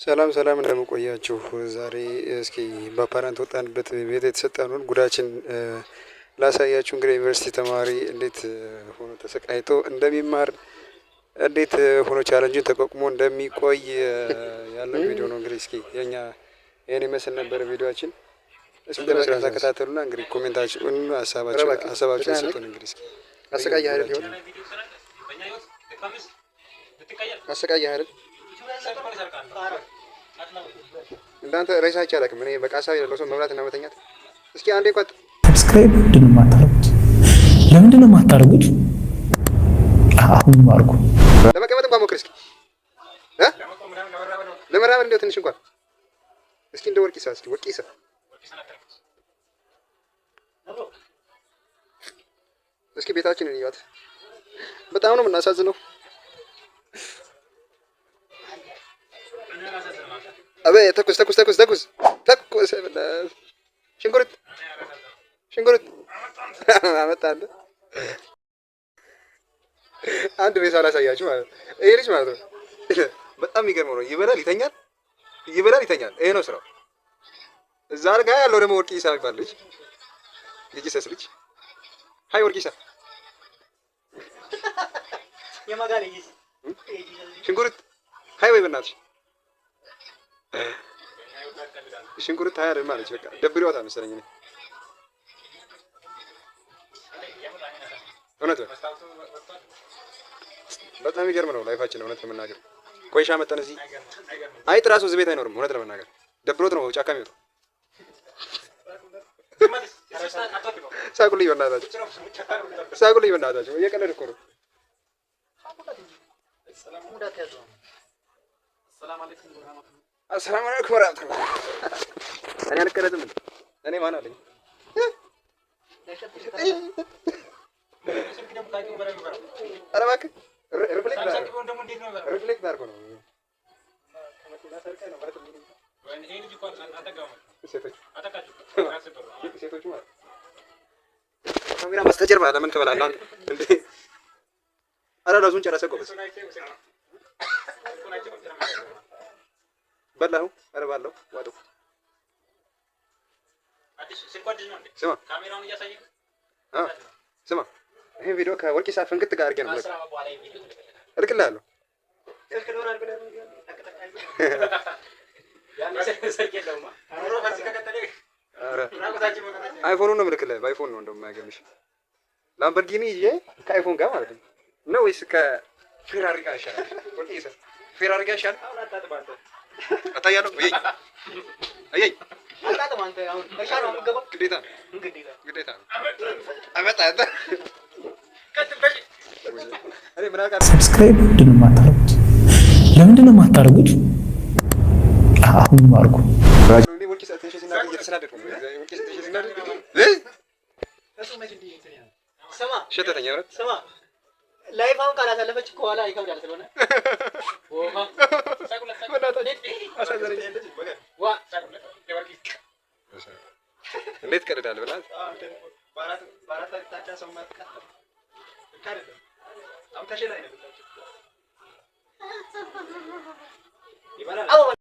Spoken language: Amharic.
ሰላም ሰላም እንደምቆያችሁ ዛሬ እስኪ በአፓረንት ወጣንበት ቤት የተሰጠንን ጉዳችን ላሳያችሁ። እንግዲህ ዩኒቨርሲቲ ተማሪ እንዴት ሆኖ ተሰቃይቶ እንደሚማር እንዴት ሆኖ ቻለንጅን ተቋቁሞ እንደሚቆይ ያለን ቪዲዮ ነው። እንግዲህ እስኪ የኛ ይሄን ይመስል ነበር ቪዲዮአችን። እስኪ በመስራት ተከታተሉና እንግዲህ ኮሜንታችሁን ሀሳባችሁን ስጡን። እንግዲህ እስኪ አሰቃየ አይደል ይሁን አሰቃየ አይደል እንዳንተ ሬሳች አላውቅም። እኔ በቃ ሀሳብ የሌለው ሰው መብላት እና መተኛት። እስኪ አንዴ ቆጥ ሰብስክራይብ ለምንድን ነው የማታደርጉት? ለምንድን ነው የማታደርጉት? አሁን አድርጉ። ለመቀመጥ እንኳን ሞክር እስኪ ለመራመድ እንደው ትንሽ እንኳን እስኪ እንደ ወርቂሳ እስኪ ወርቂሳ እስኪ ቤታችንን እያት። በጣም ነው የምናሳዝነው። አቤ ተኩስ ተኩስ ተኩስ ተኩስ ተኩስ ሽንኩርት ሽንኩርት አመጣለሁ። አንድ ሬሳ ላሳያችሁ ማለት ነው። ይሄ ልጅ ማለት ነው በጣም የሚገርመው ነው። ይበላል ይተኛል፣ ይበላል ይተኛል። ይሄ ነው ስራው። እዛ አልጋ ያለው ደግሞ ወርቂሳ የሚባል ልጅ የጂሰስ ልጅ ሃይ ወርቂሳ የማጋለ ሽንኩርት ሃይ ወይ በእናትሽ ሽንኩርት ሃይ አይደል ማለች። በቃ ደብሪዋታ መሰለኝ እኔ እውነት ነው። በጣም የሚገርም ነው ላይፋችን እውነት ለመናገር። ኮይሻ መጠን እዚህ አይጥ ራሱ እዚህ ቤት አይኖርም። እውነት ለመናገር ደብሮት ነው ጫካ የሚወጣው። ሳቁልኝ በእናታችሁ ሳቁልኝ በእናታችሁ እየቀለድ እኮ ነው። አሰላሙ አለይኩም ወራህመቱላህ። እኔ አልቀረጥም። እኔ ማን አለኝ? ኧረ እባክህ ሪፍሌክት አድርጎ ነው። ሴቶቹ ማለት ካሜራ በስተጀርባ ለምን ትበላለህ አንተ እንዴ? ኧረ ራሱን ጨረሰ እኮ በላሁ። ኧረ ባለው ዋጠው። ስማ ስማ፣ ይሄን ቪዲዮ ከወርቂሳ ፍንክት ጋር አድርገን ነው እልክልሃለሁ። አይፎኑን ነው የምልክልህ። በአይፎን ነው እንደውም የማያገርምሽ። ላምበርጊኒ ይዤ ከአይፎን ጋር ማለት ነው ወይስ ከፌራሪ ጋር ይሻላል? ወርቂሳ ፌራሪ ጋር ይሻላል? አታያለሁ ወይ አይ አጣጣም አንተ አሁን ተሻለ ነው ገባ። ግዴታ ግዴታ አመጣ አጣ ከትበሽ አሬ ምን አቃ ሰብስክራይብ ለምንድን ነው የማታደርጉት? ለምንድን ነው የማታደርጉት? አሁን አድርጉ። እንዴ ወርቂሳ ተንሽ ሲናገር እየተሰናደድኩ ነው። ወርቂሳ ተንሽ ሲናገር እሱ መች እንዴ እንትን ስማ ሸተተኛ ወራት ስማ ላይፍ አሁን ካላሳለፈች ከኋላ ይከብዳል ስለሆነ ወሃ ሳቁለት አሳዘረኝ ዋ ሳቁለት ለወርቂሳ እንዴት ቀደዳል ብላ ባራት ታጫ ሰው ማጥቃ ካረደ አሁን ተሸላይ ነው ይባላል።